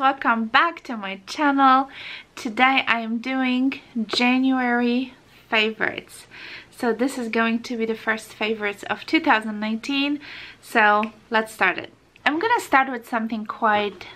welcome back to my channel. Today I am doing January favorites. So this is going to be the first favorites of 2019. So let's start it. I'm gonna start with something quite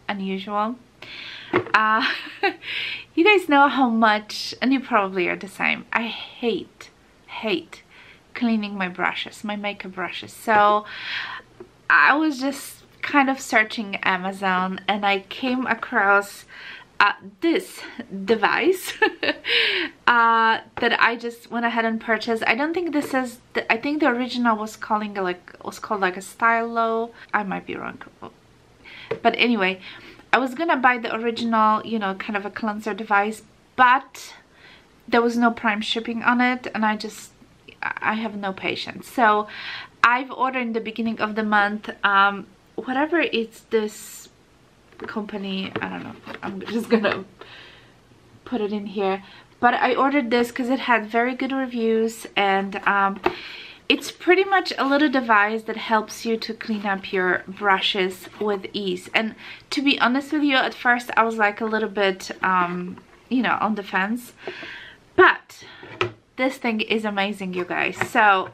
unusual. You guys know how much, and you probably are the same, I hate cleaning my brushes, my makeup brushes. So I was just kind of searching Amazon and I came across this device that I just went ahead and purchased. I don't think this is I think the original was called like a stylo. I might be wrong, but anyway, I was gonna buy the original, you know, kind of a cleanser device, but there was no Prime shipping on it and I have no patience. So I've ordered in the beginning of the month whatever it's this company, I don't know, I'm just gonna put it in here, but I ordered this because it had very good reviews, and it's pretty much a little device that helps you to clean up your brushes with ease. And to be honest with you, at first I was like a little bit you know, on the fence, but this thing is amazing, you guys. So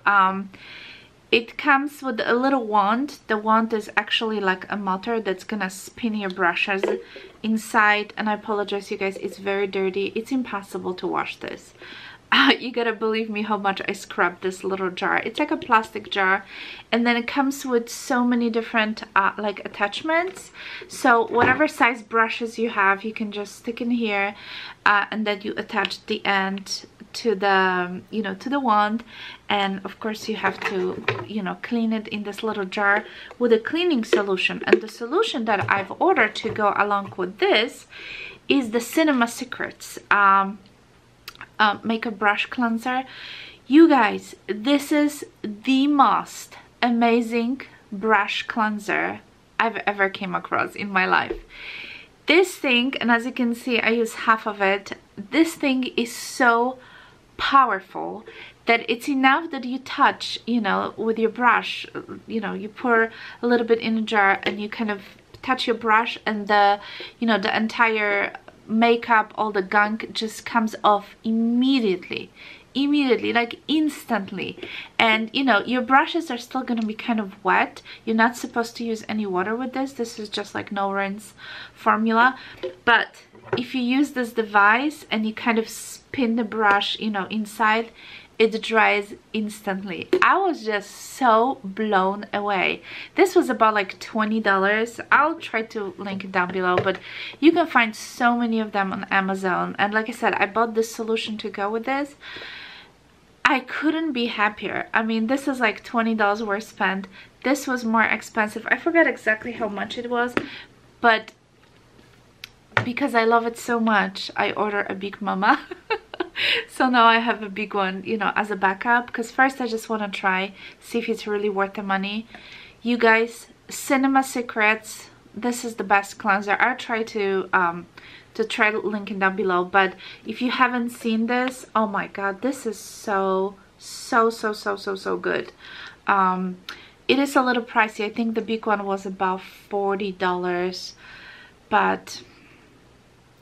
it comes with a little wand. The wand is actually like a motor that's gonna spin your brushes inside. And I apologize, you guys, it's very dirty. It's impossible to wash this. You gotta believe me how much I scrubbed this little jar. It's like a plastic jar, and then it comes with so many different like attachments. So whatever size brushes you have, you can just stick in here, and then you attach the end to the, you know, to the wand. And of course you have to, you know, clean it in this little jar with a cleaning solution. And the solution that I've ordered to go along with this is the Cinema Secrets makeup brush cleanser. You guys, this is the most amazing brush cleanser I've ever came across in my life. This thing, and as you can see, I use half of it. This thing is so powerful that it's enough that you touch, you know, with your brush, you know, you pour a little bit in a jar and you kind of touch your brush, and the, you know, the entire makeup, all the gunk just comes off immediately, like instantly. And you know, your brushes are still gonna be kind of wet. You're not supposed to use any water with this. This is just like no rinse formula. But if you use this device and you kind of spin the brush, you know, inside, it dries instantly. I was just so blown away. This was about like $20. I'll try to link it down below, but you can find so many of them on Amazon. And like I said, I bought this solution to go with this. I couldn't be happier. I mean, this is like $20 worth spent. This was more expensive. I forgot exactly how much it was, but because I love it so much, I ordered a big mama. So now I have a big one, you know, as a backup, because first I just want to try, see if it's really worth the money. You guys, Cinema Secrets, this is the best cleanser. I'll try to try linking down below, but if you haven't seen this, oh my god, this is so good. It is a little pricey. I think the big one was about $40, but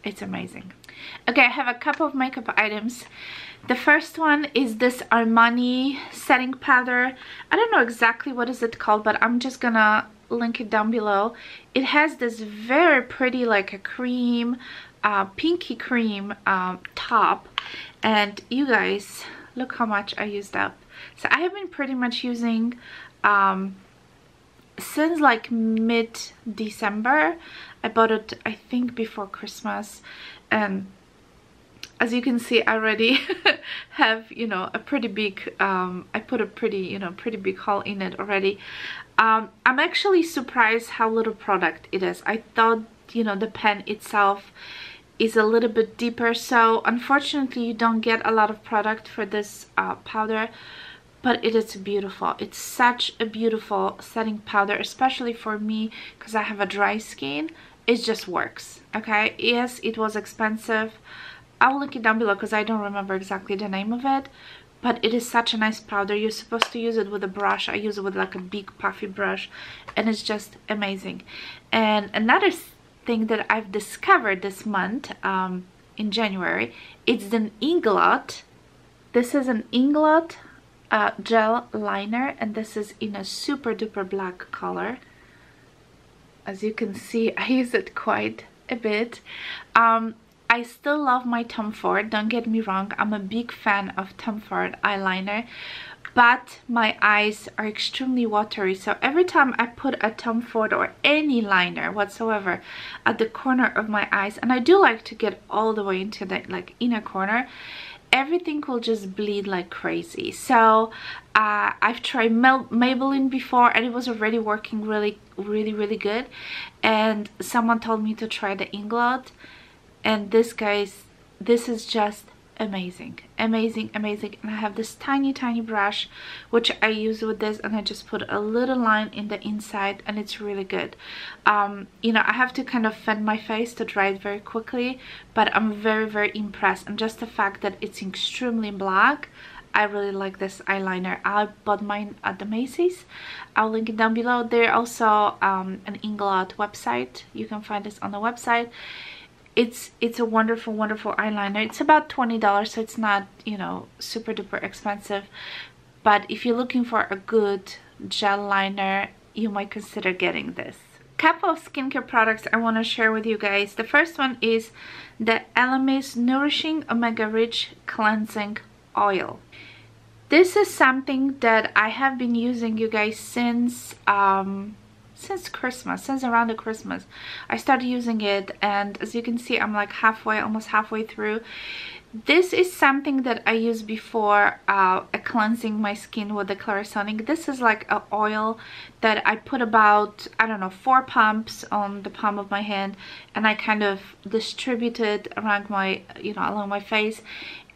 it's amazing. Okay, I have a couple of makeup items. The first one is this Armani setting powder. I don't know exactly what is it called, but I'm just gonna link it down below. It has this very pretty, like a cream, pinky cream top. And you guys, look how much I used up. So I have been pretty much using since like mid-December. I bought it, I think, before Christmas, and as you can see, I already have, you know, a pretty big, I put a pretty, you know, pretty big haul in it already. I'm actually surprised how little product it is. I thought, you know, the pen itself is a little bit deeper, so unfortunately you don't get a lot of product for this powder, but it is beautiful. It's such a beautiful setting powder, especially for me because I have a dry skin. It just works. Okay, yes, it was expensive. I'll link it down below because I don't remember exactly the name of it, but it is such a nice powder. You're supposed to use it with a brush. I use it with like a big puffy brush, and it's just amazing. And another thing that I've discovered this month, in January. It's an Inglot. This is an Inglot gel liner, and this is in a super duper black color. As you can see, I use it quite a bit. I still love my Tom Ford, don't get me wrong, I'm a big fan of Tom Ford eyeliner, but my eyes are extremely watery, so every time I put a Tom Ford or any liner whatsoever at the corner of my eyes, and I do like to get all the way into the like inner corner, everything will just bleed like crazy. So I've tried Maybelline before, and it was already working really good, and someone told me to try the Inglot, and this, guys, this is just amazing. And I have this tiny brush which I use with this, and I just put a little line in the inside, and it's really good. You know, I have to kind of fan my face to dry it very quickly, but I'm very impressed. And just the fact that it's extremely black, I really like this eyeliner. I bought mine at the Macy's. I'll link it down below. There's also an Inglot website. You can find this on the website. It's a wonderful eyeliner. It's about $20, so it's not, you know, super duper expensive, but if you're looking for a good gel liner, you might consider getting this. Couple of skincare products I want to share with you guys. The first one is the Elemis Nourishing Omega Rich Cleansing Oil. This is something that I have been using, you guys, since Christmas, since around the Christmas I started using it, and as you can see, I'm like almost halfway through. This is something that I used before cleansing my skin with the Clarisonic. This is like an oil that I put about, I don't know, 4 pumps on the palm of my hand, and I kind of distribute it around my, you know, along my face,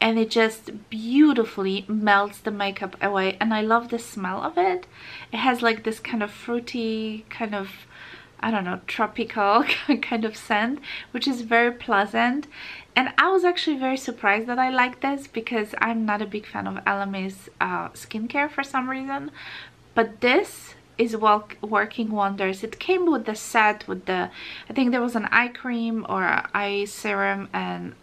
and it just beautifully melts the makeup away, and I love the smell of it. It has like this kind of fruity, kind of, I don't know, tropical kind of scent, which is very pleasant. And I was actually very surprised that I like this, because I'm not a big fan of Elemis skincare for some reason, but this is working wonders. It came with the set, with the, I think there was an eye cream or eye serum, and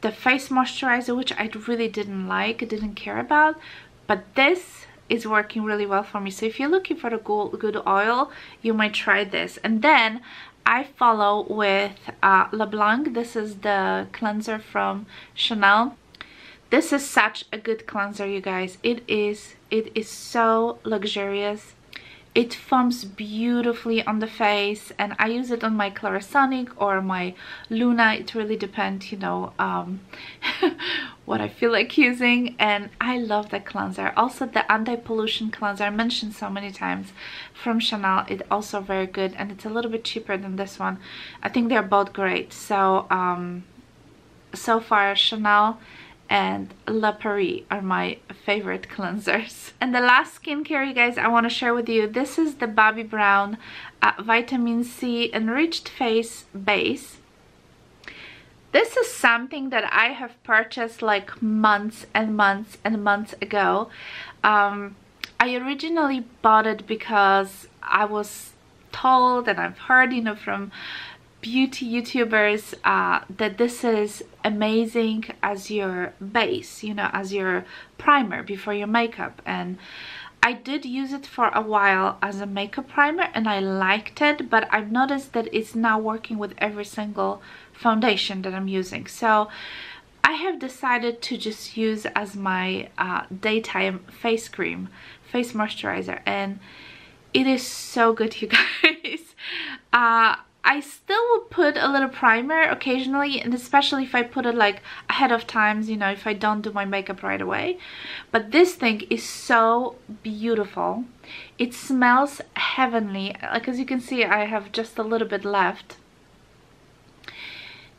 the face moisturizer, which I really didn't care about, but this is working really well for me. So if you're looking for a good oil, you might try this. And then I follow with LeBlanc. This is the cleanser from Chanel. This is such a good cleanser, you guys. It is so luxurious. It foams beautifully on the face, and I use it on my Clarisonic or my Luna. It really depends, you know, what I feel like using, and I love the cleanser. Also the anti-pollution cleanser I mentioned so many times from Chanel, it's also very good, and it's a little bit cheaper than this one. I think they're both great. So so far Chanel and La Prairie are my favorite cleansers. And the last skincare, you guys, I want to share with you, this is the Bobbi Brown Vitamin C Enriched Face Base. This is something that I have purchased like months ago. I originally bought it because I was told, and I've heard, you know, from beauty YouTubers that this is amazing as your base, you know, as your primer before your makeup. And I did use it for a while as a makeup primer, and I liked it, but I've noticed that it's not working with every single foundation that I'm using. So I have decided to just use as my daytime face cream, face moisturizer, and it is so good, you guys. I still will put a little primer occasionally, and especially if I put it like ahead of times, you know, if I don't do my makeup right away. But this thing is so beautiful. It smells heavenly. Like, as you can see, I have just a little bit left.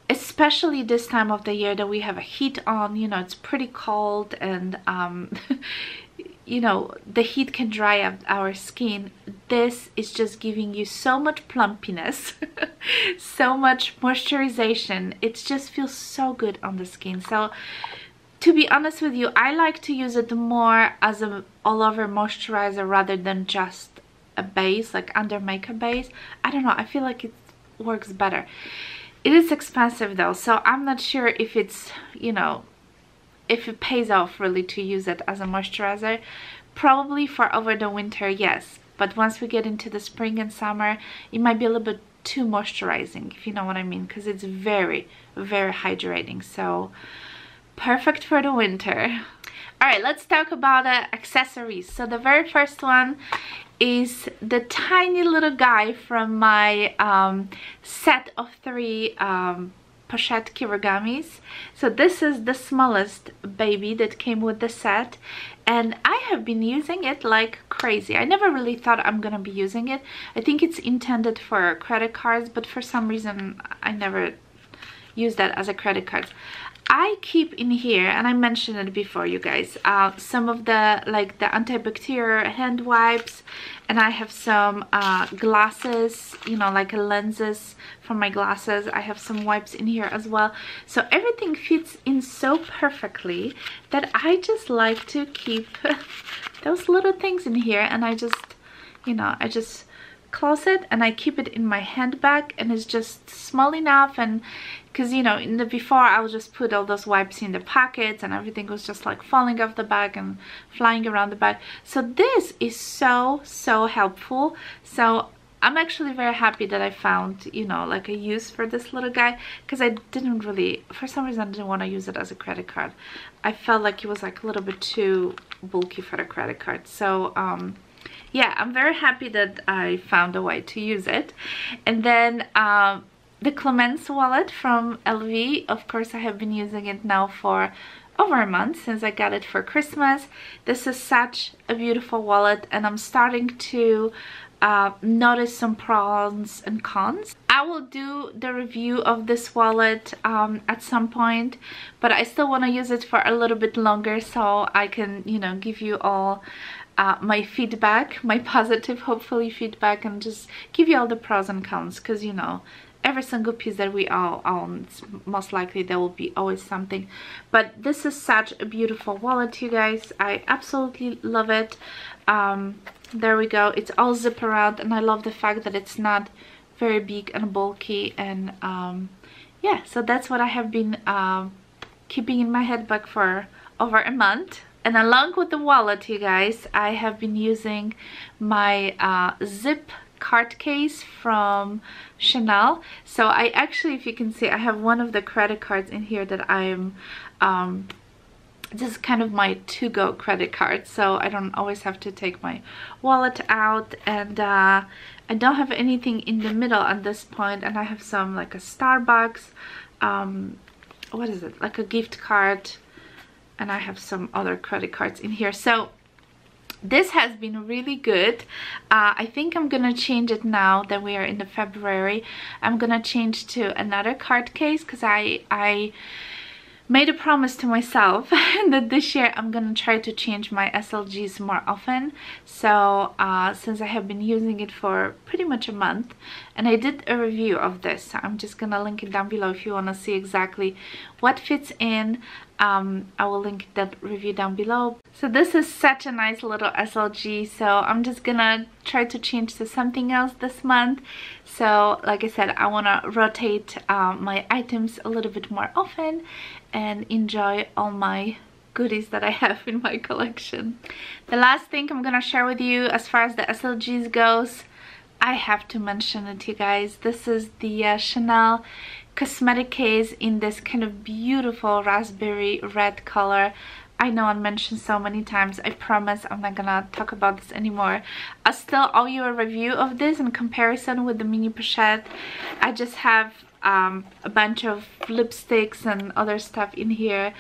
Especially this time of the year that we have a heat on, you know, it's pretty cold, and you know, the heat can dry up our skin. This is just giving you so much plumpiness, so much moisturization. It just feels so good on the skin. So to be honest with you, I like to use it more as an all-over moisturizer rather than just a base, like under makeup base. I don't know, I feel like it works better. It is expensive though, so I'm not sure if it's, you know, if it pays off really to use it as a moisturizer. Probably for over the winter, yes, but once we get into the spring and summer, it might be a little bit too moisturizing, if you know what I mean, because it's very, very hydrating. So perfect for the winter. All right, let's talk about accessories. So the very first one is the tiny little guy from my set of 3 pochette kirigamis. So this is the smallest baby that came with the set, and I have been using it like crazy. I never really thought I'm gonna be using it. I think it's intended for credit cards, but for some reason I never used that as a credit card. I keep in here, and I mentioned it before, you guys, some of the like the antibacterial hand wipes, and I have some glasses, you know, like lenses for my glasses. I have some wipes in here as well. So everything fits in so perfectly that I just like to keep those little things in here, and I just, you know, I just close it and I keep it in my handbag, and it's just small enough. And because, you know, in the before I would just put all those wipes in the pockets and everything was just like falling off the bag and flying around the bag. So this is so helpful. So I'm actually very happy that I found, you know, like a use for this little guy, because I didn't really, for some reason I didn't want to use it as a credit card. I felt like it was like a little bit too bulky for the credit card. So yeah, I'm very happy that I found a way to use it. And then the Clemence wallet from LV, of course I have been using it now for over a month since I got it for Christmas. This is such a beautiful wallet, and I'm starting to notice some pros and cons. I will do the review of this wallet at some point, but I still want to use it for a little bit longer so I can, you know, give you all my feedback, my positive, hopefully, feedback, and just give you all the pros and cons, because, you know, every single piece that we all own, most likely there will be always something. But this is such a beautiful wallet, you guys. I absolutely love it. There we go. It's all zip around, and I love the fact that it's not very big and bulky. And yeah, so that's what I have been keeping in my handbag for over a month. And along with the wallet, you guys, I have been using my zip card case from Chanel. So I actually, if you can see, I have one of the credit cards in here that I'm this is kind of my to-go credit card, so I don't always have to take my wallet out. And I don't have anything in the middle at this point, and I have some like a Starbucks, what is it, like a gift card, and I have some other credit cards in here. So this has been really good. I think I'm gonna change it now that we are in the February. I'm gonna change to another card case, because I made a promise to myself that this year I'm gonna try to change my SLGs more often. So since I have been using it for pretty much a month, and I did a review of this, so I'm just gonna link it down below if you want to see exactly what fits in. I will link that review down below. So this is such a nice little SLG, so I'm just gonna try to change to something else this month. So like I said, I want to rotate my items a little bit more often and enjoy all my goodies that I have in my collection. The last thing I'm gonna share with you as far as the SLGs goes, I have to mention it, you guys. This is the Chanel cosmetic case in this kind of beautiful raspberry red color. I know I mentioned so many times. I promise I'm not gonna talk about this anymore. I still owe you a review of this in comparison with the mini pochette. I just have a bunch of lipsticks and other stuff in here,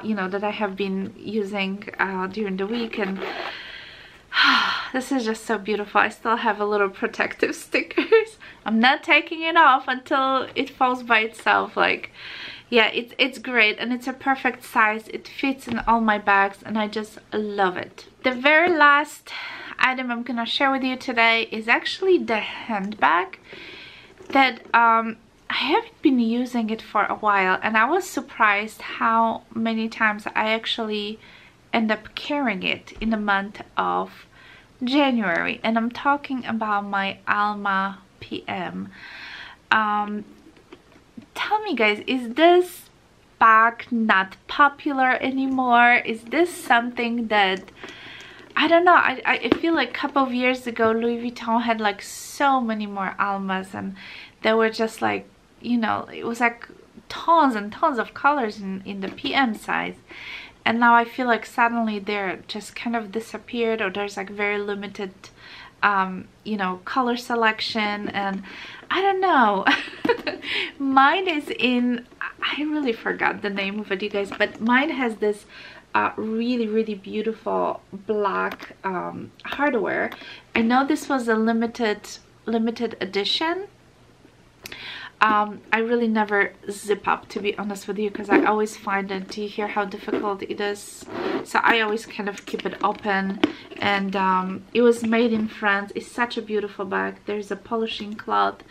you know, that I have been using during the week, and this is just so beautiful. I still have a little protective stickers. I'm not taking it off until it falls by itself. Like, yeah, it's great, and it's a perfect size. It fits in all my bags, and I just love it. The very last item I'm gonna share with you today is actually the handbag that I haven't been using it for a while, and I was surprised how many times I actually end up carrying it in the month of January. And I'm talking about my Alma PM. Tell me guys, is this bag not popular anymore? Is this something that, I don't know, I feel like a couple of years ago Louis Vuitton had like so many more Almas, and they were just like, you know, it was like tons and tons of colors in the PM size. And now I feel like suddenly they're just kind of disappeared, or there's like very limited you know, color selection, and I don't know. Mine is in, I really forgot the name of it, you guys, but mine has this really beautiful black hardware. I know this was a limited edition. I really never zip up, to be honest with you, because I always find it, do you hear how difficult it is? So I always kind of keep it open. And it was made in France. It's such a beautiful bag. There's a polishing cloth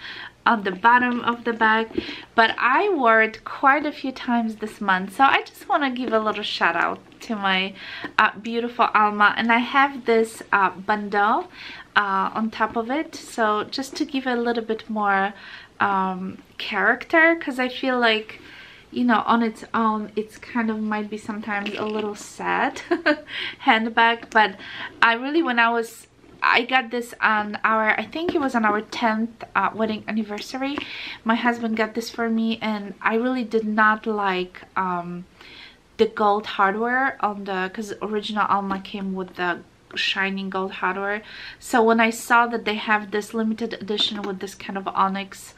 on the bottom of the bag, but I wore it quite a few times this month, so I just want to give a little shout out to my beautiful Alma. And I have this bandeau on top of it, so just to give a little bit more character, because I feel like, you know, on its own it's kind of might be sometimes a little sad handbag. But I really, when I got this on our, I think it was on our 10th wedding anniversary, my husband got this for me, and I really did not like the gold hardware on the, because original Alma came with the shining gold hardware. So when I saw that they have this limited edition with this kind of onyx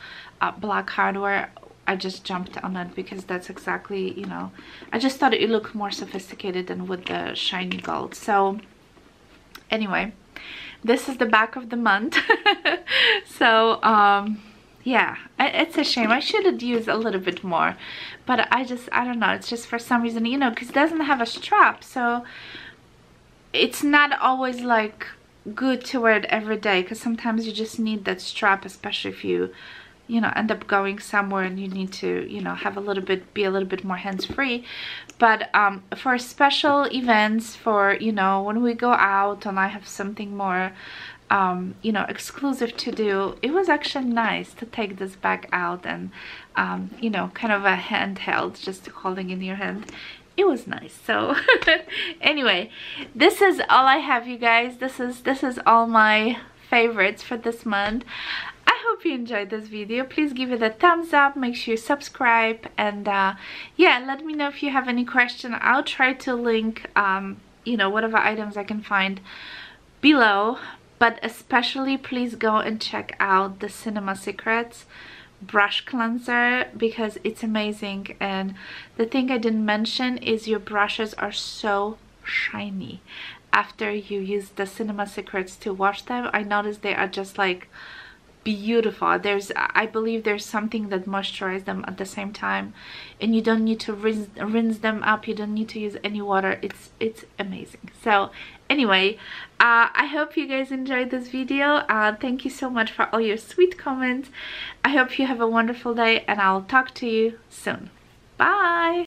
black hardware, I just jumped on it, because that's exactly, you know, I just thought it looked more sophisticated than with the shiny gold. So anyway, this is the back of the month. So yeah, it's a shame. I should have used a little bit more, but I don't know, it's just for some reason, you know, because it doesn't have a strap, so it's not always like good to wear it every day, because sometimes you just need that strap, especially if you know, end up going somewhere and you need to, you know, have a little bit, be a little bit more hands-free. But for special events, for, you know, when we go out and I have something more you know, exclusive to do, it was actually nice to take this bag out and you know, kind of a handheld, just holding in your hand. It was nice. So anyway, this is all I have, you guys. This is all my favorites for this month. I hope you enjoyed this video. Please give it a thumbs up, make sure you subscribe, and yeah, let me know if you have any question. I'll try to link you know, whatever items I can find below, but especially please go and check out the Cinema Secrets brush cleanser, because it's amazing. And the thing I didn't mention is your brushes are so shiny after you use the Cinema Secrets to wash them. I noticed they are just like beautiful. I believe there's something that moisturizes them at the same time, and you don't need to rinse them up, you don't need to use any water. It's amazing. So anyway, I hope you guys enjoyed this video. Thank you so much for all your sweet comments. I hope you have a wonderful day, and I'll talk to you soon. Bye.